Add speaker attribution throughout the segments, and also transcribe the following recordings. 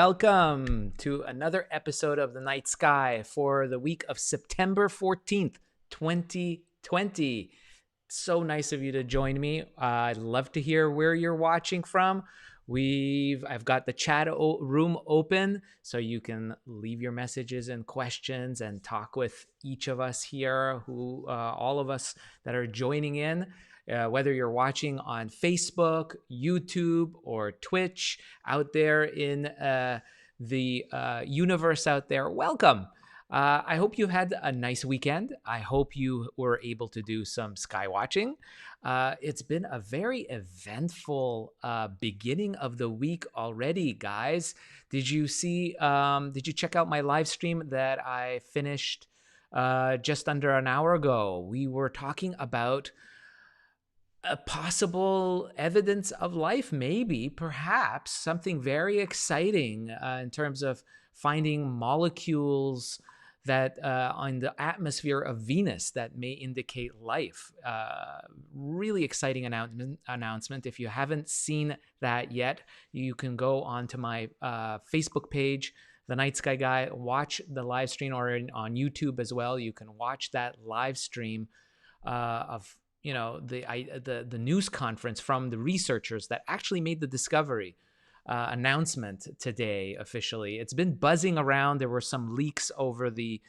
Speaker 1: welcome to another episode of The Night Sky for the week of September 14th, 2020. So nice of you to join me. I'd love to hear where you're watching from. I've got the chat room open so you can leave your messages and questions and talk with each of us here, all of us that are joining in. Whether you're watching on Facebook, YouTube, or Twitch out there in the universe out there, welcome. I hope you had a nice weekend. I hope you were able to do some sky watching. It's been a very eventful beginning of the week already, guys. Did you check out my live stream that I finished just under an hour ago? We were talking about a possible evidence of life, maybe, perhaps, something very exciting in terms of finding molecules that on the atmosphere of Venus that may indicate life. Really exciting announcement. If you haven't seen that yet, you can go onto my Facebook page, The Night Sky Guy, watch the live stream, or on YouTube as well. You can watch that live stream of the news conference from the researchers that actually made the discovery announcement today officially. It's been buzzing around. There were some leaks of the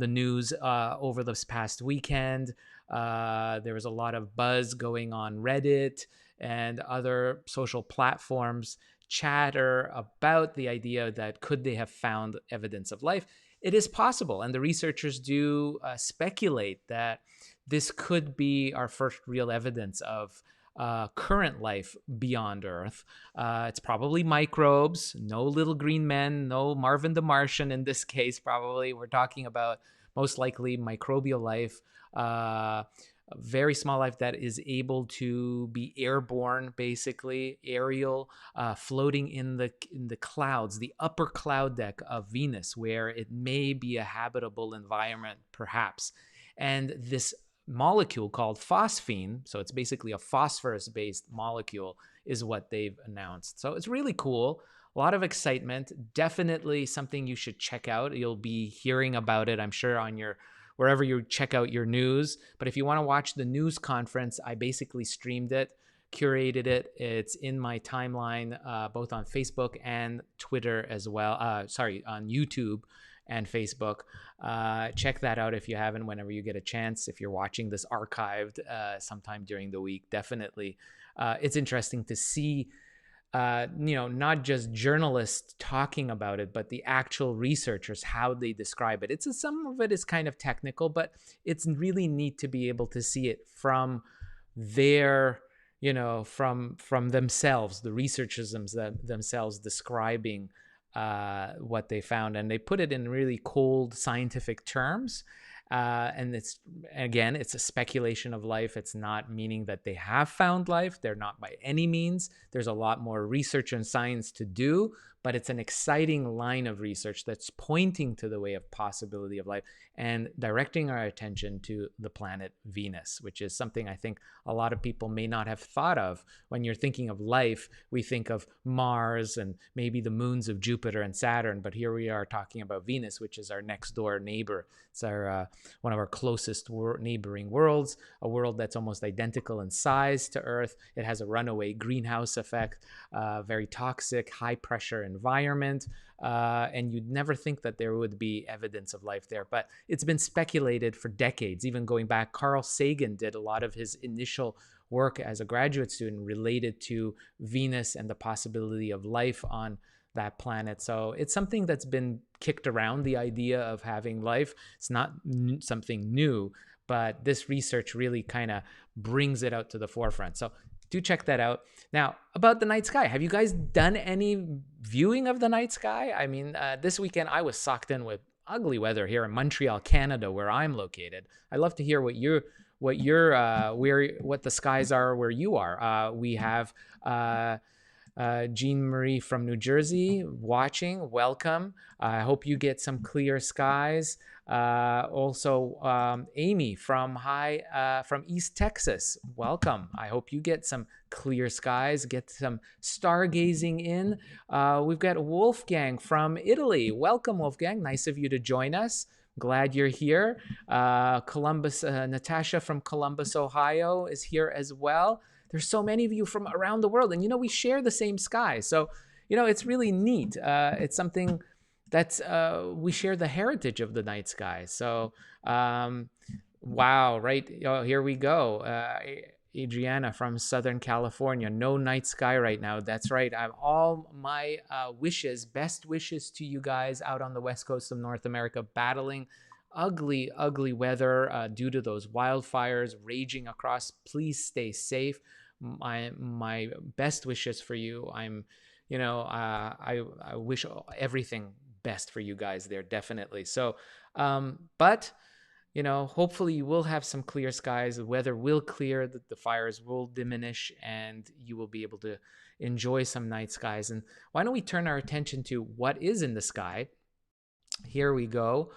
Speaker 1: news over this past weekend. There was a lot of buzz going on Reddit and other social platforms, chatter about the idea that could they have found evidence of life. It is possible, and the researchers do speculate that this could be our first real evidence of current life beyond Earth. It's probably microbes, no little green men, no Marvin the Martian in this case, probably. We're talking about most likely microbial life, very small life that is able to be airborne, basically, aerial, floating in the clouds, the upper cloud deck of Venus, where it may be a habitable environment, perhaps. And this molecule called phosphine, so it's basically a phosphorus-based molecule, is what they've announced. So it's really cool. A lot of excitement. Definitely something you should check out. You'll be hearing about it, I'm sure, on wherever you check out your news. But if you want to watch the news conference, I basically streamed it, curated it. It's in my timeline, both on Facebook and Twitter as well. On YouTube and Facebook. Check that out if you haven't, whenever you get a chance. If you're watching this archived sometime during the week, definitely. It's interesting to see, not just journalists talking about it, but the actual researchers, how they describe it. Some of it is kind of technical, but it's really neat to be able to see it from their, from themselves, the researchers themselves describing what they found, and they put it in really cold scientific terms. And it's a speculation of life. It's not meaning that they have found life. They're not by any means. There's a lot more research and science to do, but it's an exciting line of research that's pointing to the way of possibility of life and directing our attention to the planet Venus, which is something I think a lot of people may not have thought of. When you're thinking of life, we think of Mars and maybe the moons of Jupiter and Saturn, but here we are talking about Venus, which is our next door neighbor. It's our one of our closest neighboring worlds, a world that's almost identical in size to Earth. It has a runaway greenhouse effect, very toxic, high pressure environment, and you'd never think that there would be evidence of life there. But it's been speculated for decades, even going back. Carl Sagan did a lot of his initial work as a graduate student related to Venus and the possibility of life on that planet. So it's something that's been kicked around, the idea of having life. It's not something new, but this research really kind of brings it out to the forefront. So do check that out. Now, about the night sky, have you guys done any viewing of the night sky? I mean, this weekend I was socked in with ugly weather here in Montreal, Canada, where I'm located. I'd love to hear what the skies are where you are. We have Jean Marie from New Jersey watching. Welcome. I hope you get some clear skies. Also, Amy from East Texas. Welcome. I hope you get some clear skies, get some stargazing in. We've got Wolfgang from Italy. Welcome, Wolfgang. Nice of you to join us. Glad you're here. Natasha from Columbus, Ohio is here as well. There's so many of you from around the world, and we share the same sky. So, it's really neat. It's something that's we share the heritage of the night sky. So, wow, right? Oh, here we go. Adriana from Southern California. No night sky right now. That's right. I have all my best wishes to you guys out on the west coast of North America, battling ugly, ugly weather due to those wildfires raging across. Please stay safe. My best wishes for you. I wish everything best for you guys there, definitely. So, but hopefully you will have some clear skies. The weather will clear, the fires will diminish, and you will be able to enjoy some night skies. And why don't we turn our attention to what is in the sky? Here we go.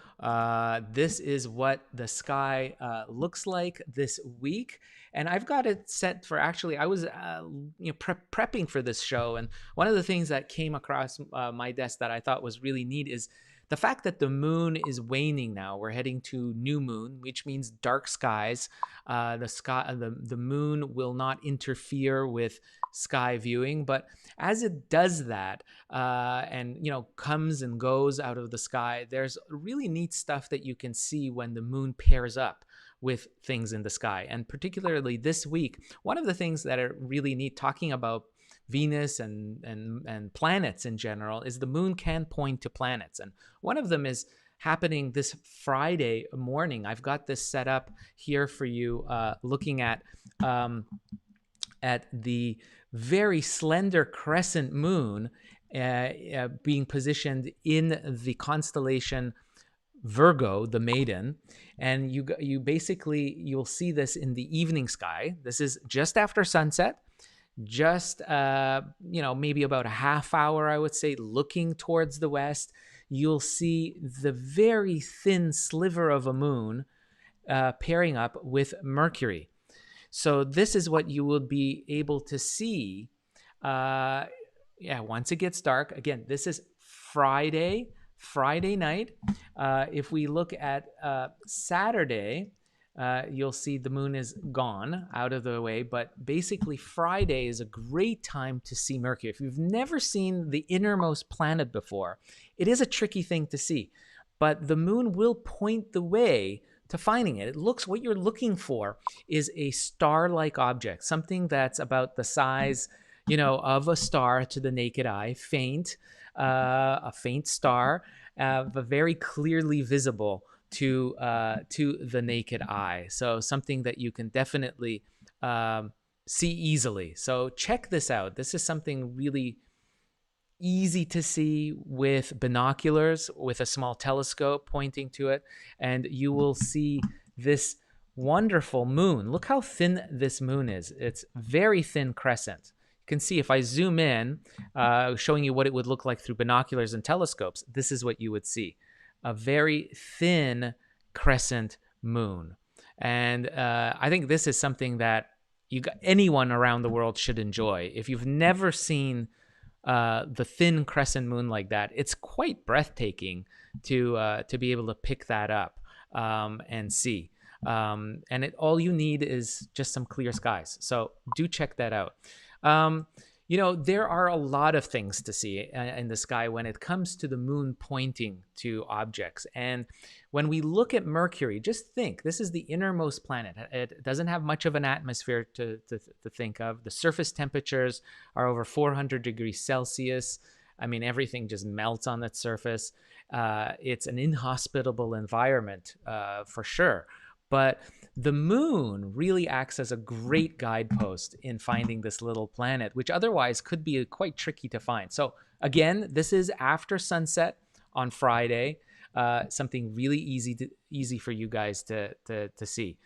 Speaker 1: This is what the sky looks like this week. And I've got it set for, actually, I was prepping for this show. And one of the things that came across my desk that I thought was really neat is the fact that the moon is waning now. We're heading to new moon, which means dark skies. The moon will not interfere with sky viewing, but as it does that and comes and goes out of the sky, there's really neat stuff that you can see when the moon pairs up with things in the sky. And particularly this week, one of the things that are really neat, talking about Venus and planets in general, is the moon can point to planets. And one of them is happening this Friday morning. I've got this set up here for you, looking at the very slender crescent moon being positioned in the constellation Virgo, the Maiden. And you'll see this in the evening sky. This is just after sunset, just maybe about a half hour, I would say, looking towards the west. You'll see the very thin sliver of a moon pairing up with Mercury. So this is what you will be able to see once it gets dark. Again, this is Friday night. If we look at Saturday, you'll see the moon is gone, out of the way. But basically, Friday is a great time to see Mercury. If you've never seen the innermost planet before, it is a tricky thing to see. But the moon will point the way to finding it. What you're looking for is a star-like object, something that's about the size, of a star to the naked eye, a faint star, but very clearly visible to the naked eye. So something that you can definitely see easily. So check this out. This is something really easy to see with binoculars, with a small telescope pointing to it, and you will see this wonderful moon. Look how thin this moon is. It's very thin crescent. You can see if I zoom in, showing you what it would look like through binoculars and telescopes, this is what you would see. A very thin crescent moon. And I think this is something that anyone around the world should enjoy. If you've never seen the thin crescent moon like that, it's quite breathtaking to be able to pick that up and see. And all you need is just some clear skies. So do check that out. There are a lot of things to see in the sky when it comes to the moon pointing to objects. And when we look at Mercury, just think, this is the innermost planet. It doesn't have much of an atmosphere to think of. The surface temperatures are over 400 degrees Celsius. I mean, everything just melts on its surface. It's an inhospitable environment for sure. But the moon really acts as a great guidepost in finding this little planet, which otherwise could be quite tricky to find. So again, this is after sunset on Friday. something really easy for you guys to see.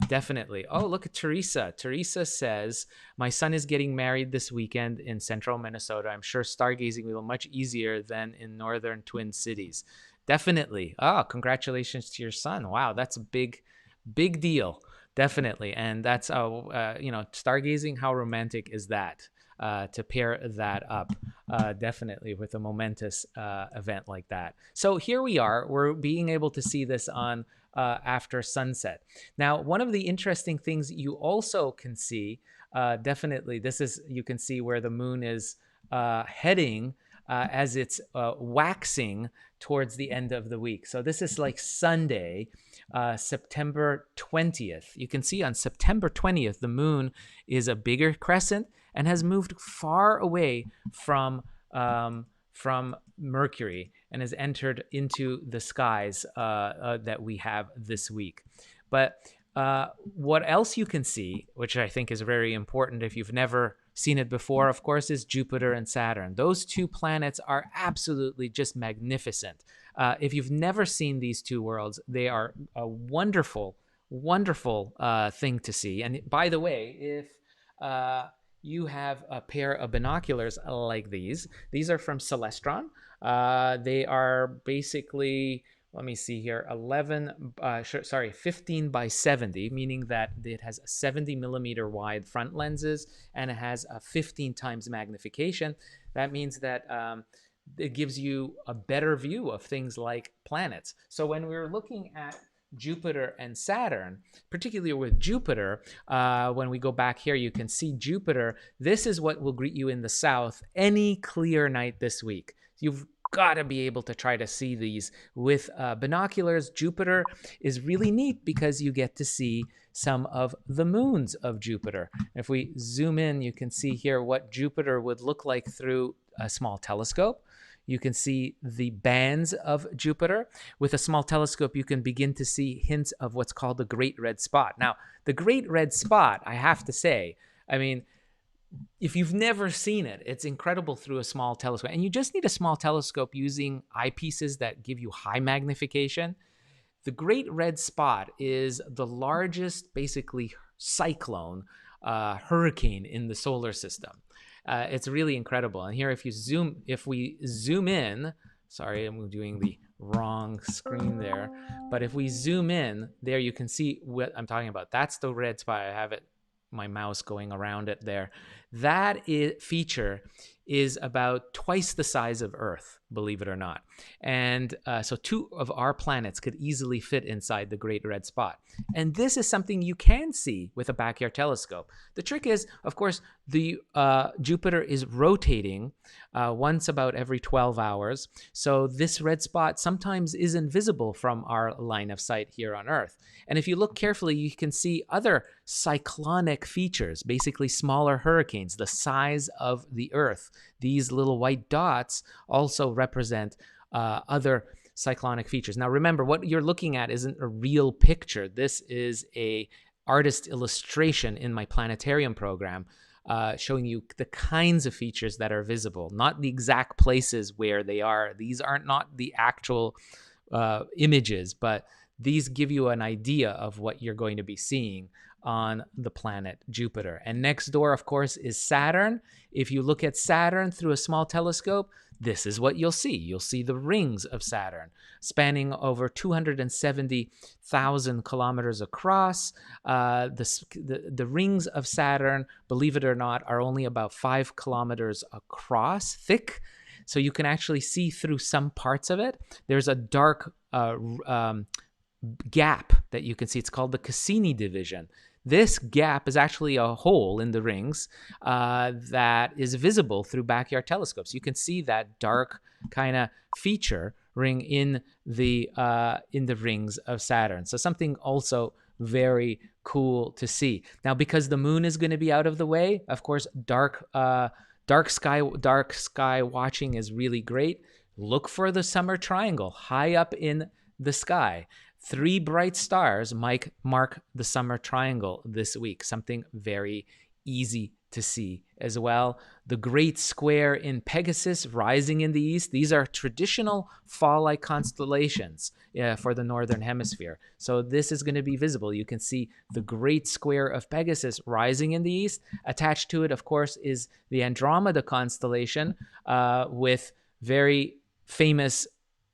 Speaker 1: Definitely. Oh, look at Teresa. Teresa says, my son is getting married this weekend in central Minnesota. I'm sure stargazing will be much easier than in northern Twin Cities. Definitely. Oh, congratulations to your son. Wow, that's a big deal. Definitely. And that's, stargazing, how romantic is that? To pair that up, definitely, with a momentous event like that. So here we are. We're being able to see this on after sunset. Now, one of the interesting things you also can see, definitely, you can see where the moon is heading as it's waxing towards the end of the week. So this is like Sunday, September 20th. You can see on September 20th, the moon is a bigger crescent and has moved far away from Mercury and has entered into the skies that we have this week. But what else you can see, which I think is very important if you've never seen it before, of course, is Jupiter and Saturn. Those two planets are absolutely just magnificent. If you've never seen these two worlds, they are a wonderful, wonderful thing to see. And by the way, if you have a pair of binoculars like these are from Celestron. They are basically, let me see here, 15 by 70, meaning that it has a 70 millimeter wide front lenses and it has a 15 times magnification. That means that it gives you a better view of things like planets. So when we're looking at Jupiter and Saturn, particularly with Jupiter, when we go back here, you can see Jupiter. This is what will greet you in the south any clear night this week. You've got to be able to try to see these with binoculars. Jupiter is really neat because you get to see some of the moons of Jupiter. If we zoom in, you can see here what Jupiter would look like through a small telescope. You can see the bands of Jupiter. With a small telescope, you can begin to see hints of what's called the Great Red Spot. Now, the Great Red Spot, I have to say, I mean, if you've never seen it, it's incredible through a small telescope. And you just need a small telescope using eyepieces that give you high magnification. The Great Red Spot is the largest, basically, cyclone, hurricane in the solar system. It's really incredible. And here, if we zoom in, sorry, I'm doing the wrong screen there. But if we zoom in, there you can see what I'm talking about. That's the red spot. I have my mouse going around it there. That feature is about twice the size of Earth, believe it or not. And so two of our planets could easily fit inside the Great Red Spot. And this is something you can see with a backyard telescope. The trick is, of course, the Jupiter is rotating once about every 12 hours. So this red spot sometimes isn't visible from our line of sight here on Earth. And if you look carefully, you can see other cyclonic features, basically smaller hurricanes, the size of the Earth. These little white dots also represent other cyclonic features. Now, remember, what you're looking at isn't a real picture. This is a artist illustration in my planetarium program, showing you the kinds of features that are visible, not the exact places where they are. These aren't not the actual images, but these give you an idea of what you're going to be seeing on the planet Jupiter. And next door, of course, is Saturn. If you look at Saturn through a small telescope, this is what you'll see. You'll see the rings of Saturn spanning over 270,000 kilometers across. The rings of Saturn, believe it or not, are only about 5 kilometers across, thick. So you can actually see through some parts of it. There's a dark gap that you can see. It's called the Cassini division. This gap is actually a hole in the rings that is visible through backyard telescopes. You can see that dark kind of feature ring in the rings of Saturn. So something also very cool to see. Now, because the moon is going to be out of the way, of course, dark sky watching is really great. Look for the summer triangle high up in the sky. 3 bright stars might mark the summer triangle this week. Something very easy to see as well. The Great Square in Pegasus rising in the east. These are traditional fall-like constellations for the Northern Hemisphere. So this is going to be visible. You can see the Great Square of Pegasus rising in the east. Attached to it, of course, is the Andromeda constellation with very famous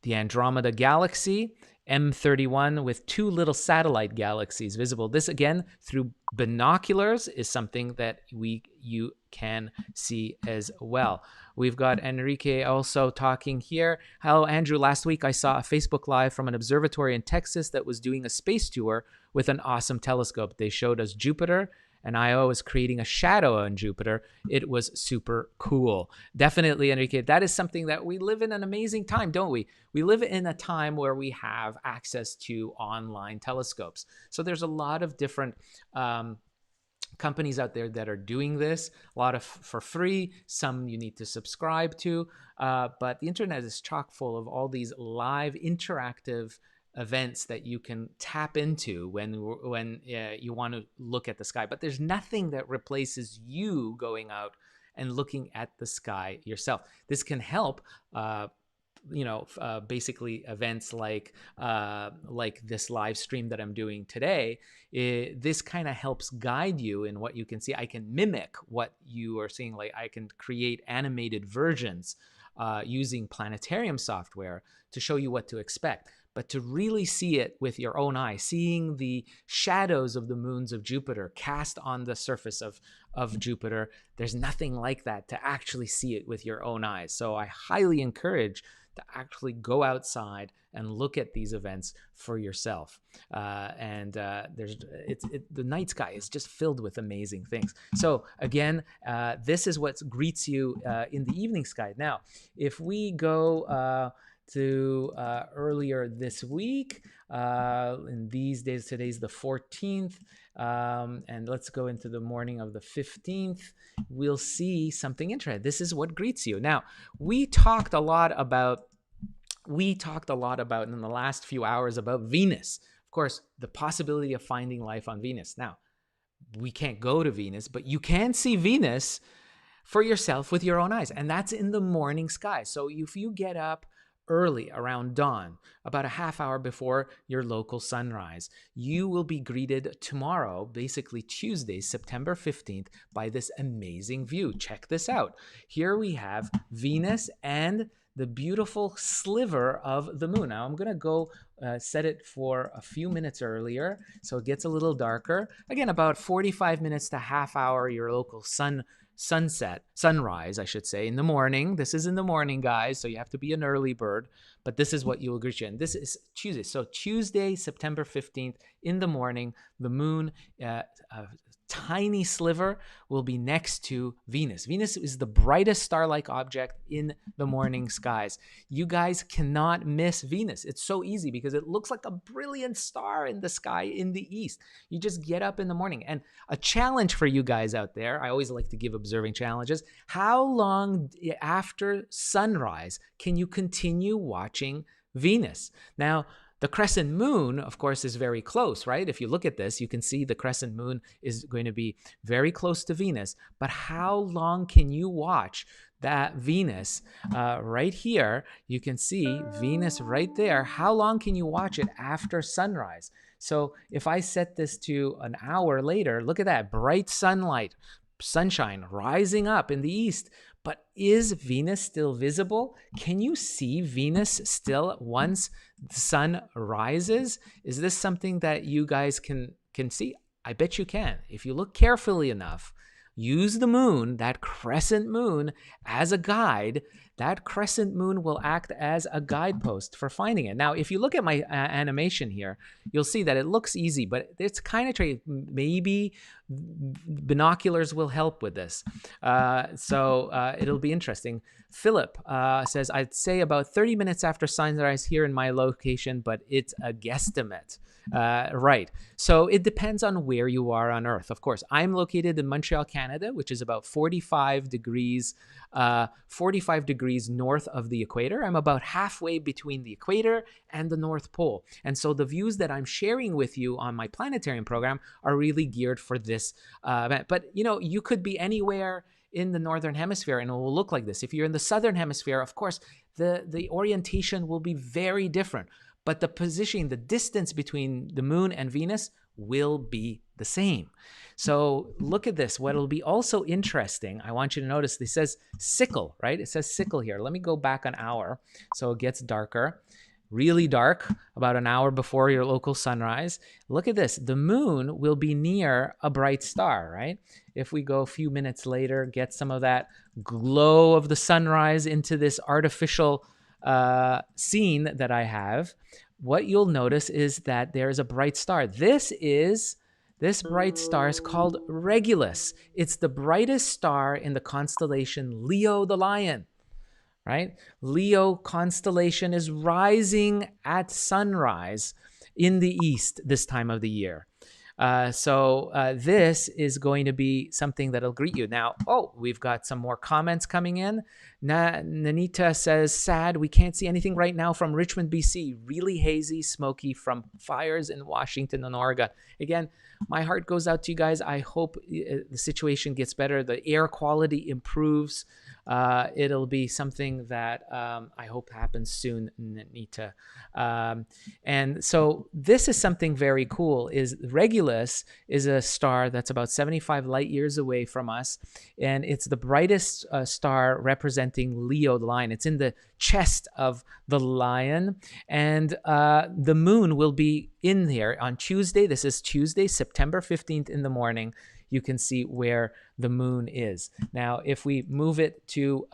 Speaker 1: the Andromeda Galaxy, M31, with 2 little satellite galaxies visible. This, again, through binoculars, is something that you can see as well. We've got Enrique also talking here. Hello, Andrew. Last week, I saw a Facebook Live from an observatory in Texas that was doing a space tour with an awesome telescope. They showed us Jupiter, and Io was creating a shadow on Jupiter. It was super cool. Definitely, Enrique, that is something that we live in an amazing time, don't we? We live in a time where we have access to online telescopes. So there's a lot of different companies out there that are doing this, a lot of for free, some you need to subscribe to, but the internet is chock full of all these live interactive events that you can tap into when you want to look at the sky. But there's nothing that replaces you going out and looking at the sky yourself. This can help basically events like this live stream that I'm doing today. This kind of helps guide you in what you can see. I can mimic what you are seeing. Like I can create animated versions using planetarium software to show you what to expect. But to really see it with your own eye, seeing the shadows of the moons of Jupiter cast on the surface of Jupiter, there's nothing like that to actually see it with your own eyes. So I highly encourage to actually go outside and look at these events for yourself. The night sky is just filled with amazing things. So again, this is what greets you in the evening sky. Now, if we go to earlier this week, in these days, today's the 14th, and let's go into the morning of the 15th, we'll see something interesting. This is what greets you. Now, we talked a lot about in the last few hours about Venus. Of course, the possibility of finding life on Venus. Now, we can't go to Venus, but you can see Venus for yourself with your own eyes, and that's in the morning sky. So if you get up early around dawn, about a half hour before your local sunrise, you will be greeted tomorrow, basically Tuesday, September 15th, by this amazing view. Check this out. Here we have Venus and the beautiful sliver of the moon. Now I'm going to go set it for a few minutes earlier so it gets a little darker. Again, about 45 minutes to half hour, your local sunrise, I should say, in the morning. This is in the morning, guys, so you have to be an early bird, but this is what you will greet you. And this is Tuesday. So Tuesday, September 15th, in the morning, the moon, a tiny sliver, will be next to Venus. Venus is the brightest star-like object in the morning skies. You guys cannot miss Venus. It's so easy because it looks like a brilliant star in the sky in the east. You just get up in the morning. And a challenge for you guys out there, I always like to give observing challenges. How long after sunrise can you continue watching Venus? Now, the crescent moon, of course, is very close, right? If you look at this, you can see the crescent moon is going to be very close to Venus. But how long can you watch that Venus right here? You can see Venus right there. How long can you watch it after sunrise? So if I set this to an hour later, look at that bright sunshine rising up in the east. But is Venus still visible? Can you see Venus still once the sun rises? Is this something that you guys can see? I bet you can. If you look carefully enough, use the moon, that crescent moon, as a guide. That crescent moon will act as a guidepost for finding it. Now, if you look at my animation here, you'll see that it looks easy, but it's kind of tricky. Maybe binoculars will help with this. It'll be interesting. Philip says, I'd say about 30 minutes after sunrise here in my location, but it's a guesstimate. Right. So it depends on where you are on Earth. Of course, I'm located in Montreal, Canada, which is about 45 degrees degrees north of the equator. I'm about halfway between the equator and the North Pole. And so the views that I'm sharing with you on my planetarium program are really geared for this event. But, you could be anywhere in the northern hemisphere and it will look like this. If you're in the southern hemisphere, of course, the orientation will be very different. But the positioning, the distance between the moon and Venus will be the same. So look at this. What will be also interesting, I want you to notice, it says sickle, right? It says sickle here. Let me go back an hour so it gets darker. Really dark, about an hour before your local sunrise. Look at this. The moon will be near a bright star, right? If we go a few minutes later, get some of that glow of the sunrise into this artificial scene that I have, what you'll notice is that there's a bright star. This bright star is called Regulus. It's the brightest star in the constellation Leo the Lion, right? Leo constellation is rising at sunrise in the east this time of the year. So this is going to be something that'll greet you. Now, we've got some more comments coming in. Nanita says, sad, we can't see anything right now from Richmond, BC. Really hazy, smoky from fires in Washington and Oregon. Again, my heart goes out to you guys. I hope the situation gets better. The air quality improves. It'll be something that I hope happens soon, Nanita. And so this is something very cool. Regulus is a star that's about 75 light years away from us, and it's the brightest star representing Leo the lion. It's in the chest of the lion, and the moon will be in here on Tuesday. This is Tuesday, September 15th in the morning. You can see where the moon is. Now, if we move it to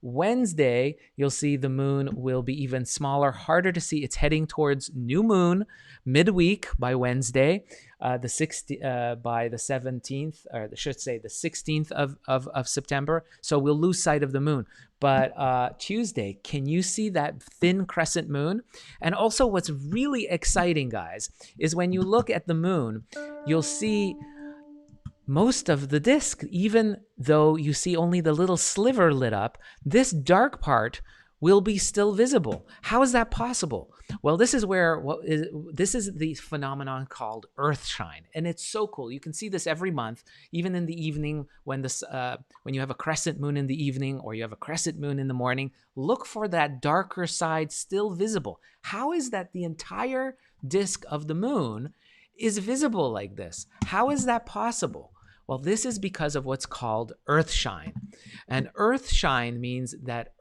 Speaker 1: Wednesday, you'll see the moon will be even smaller, harder to see. It's heading towards new moon midweek by Wednesday, by the 17th, or I should say the 16th of September. So we'll lose sight of the moon. But Tuesday, can you see that thin crescent moon? And also what's really exciting, guys, is when you look at the moon, you'll see most of the disk. Even though you see only the little sliver lit up, this dark part will be still visible. How is that possible? Well, this is the phenomenon called earthshine, and it's so cool. You can see this every month, even in the evening when you have a crescent moon in the evening or you have a crescent moon in the morning. Look for that darker side still visible. How is that the entire disk of the moon is visible like this? How is that possible? Well, this is because of what's called earthshine. And earthshine means that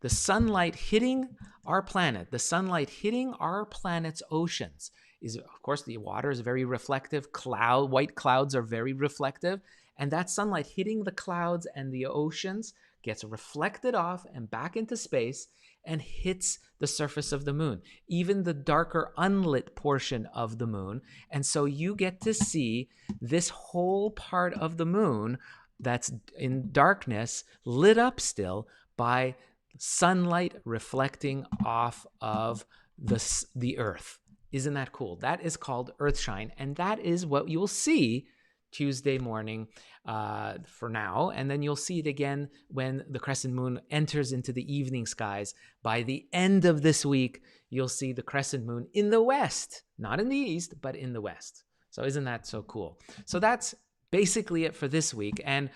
Speaker 1: the sunlight hitting our planet, the sunlight hitting our planet's oceans is, of course, the water is very reflective. White clouds are very reflective. And that sunlight hitting the clouds and the oceans gets reflected off and back into space and hits the surface of the moon, even the darker unlit portion of the moon. And so you get to see this whole part of the moon that's in darkness lit up still by sunlight reflecting off of the earth. Isn't that cool? That is called earthshine, and that is what you'll see Tuesday morning for now, and then you'll see it again when the crescent moon enters into the evening skies. By the end of this week, you'll see the crescent moon in the west, not in the east, but in the west. So isn't that so cool? So that's basically it for this week. And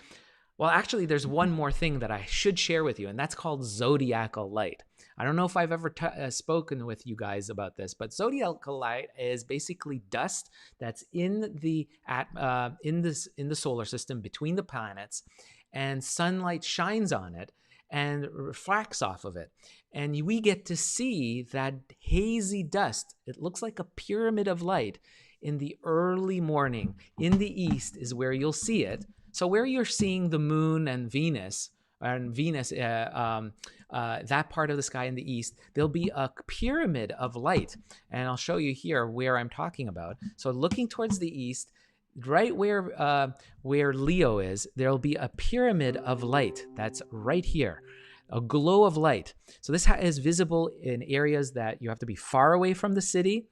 Speaker 1: well, actually, there's one more thing that I should share with you, and that's called zodiacal light. I don't know if I've ever spoken with you guys about this, but zodiacal light is basically dust that's in the solar system between the planets, and sunlight shines on it and refracts off of it. And we get to see that hazy dust. It looks like a pyramid of light in the early morning. In the east is where you'll see it. So where you're seeing the moon and Venus, that part of the sky in the east, there'll be a pyramid of light. And I'll show you here where I'm talking about. So looking towards the east, right where Leo is, there'll be a pyramid of light that's right here, a glow of light. So this is visible in areas that you have to be far away from the city,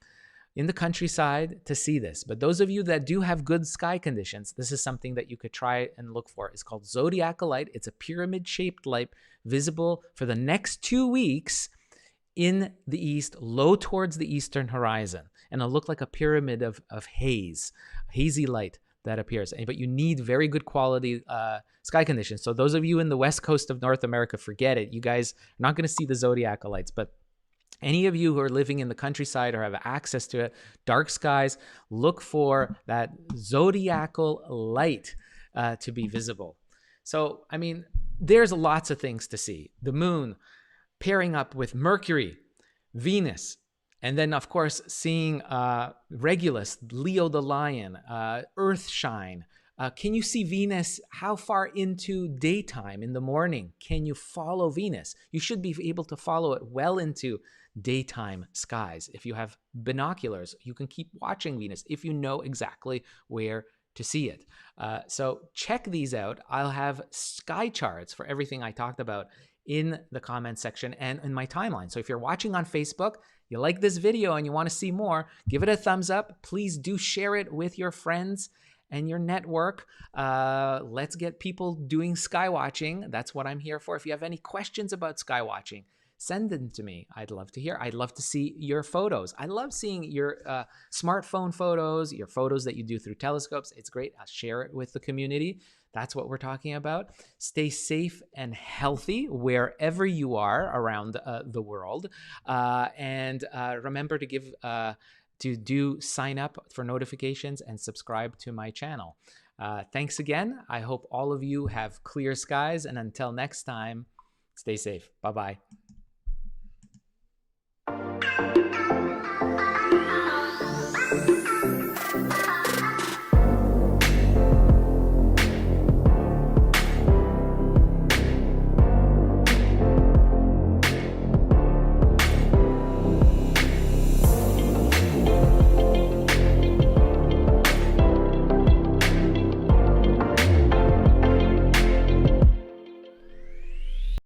Speaker 1: in the countryside to see this. But those of you that do have good sky conditions, this is something that you could try and look for. It's called zodiacal light. It's a pyramid-shaped light visible for the next 2 weeks in the east, low towards the eastern horizon. And it'll look like a pyramid of haze, hazy light that appears. But you need very good quality sky conditions. So those of you in the west coast of North America, forget it. You guys are not going to see the zodiacal lights. But any of you who are living in the countryside or have access to it, dark skies, look for that zodiacal light to be visible. So, I mean, there's lots of things to see. The moon pairing up with Mercury, Venus, and then, of course, seeing Regulus, Leo the lion, Earth shine. Can you see Venus? How far into daytime in the morning can you follow Venus? You should be able to follow it well into daytime skies. If you have binoculars, you can keep watching Venus if you know exactly where to see it. So check these out. I'll have sky charts for everything I talked about in the comment section and in my timeline. So if you're watching on Facebook, you like this video and you want to see more, give it a thumbs up. Please do share it with your friends and your network. Let's get people doing sky watching. That's what I'm here for. If you have any questions about sky watching, send them to me. I'd love to hear. I'd love to see your photos. I love seeing your smartphone photos, your photos that you do through telescopes. It's great. I'll share it with the community. That's what we're talking about. Stay safe and healthy wherever you are around the world. And remember to sign up for notifications and subscribe to my channel. Thanks again. I hope all of you have clear skies. And until next time, stay safe. Bye-bye.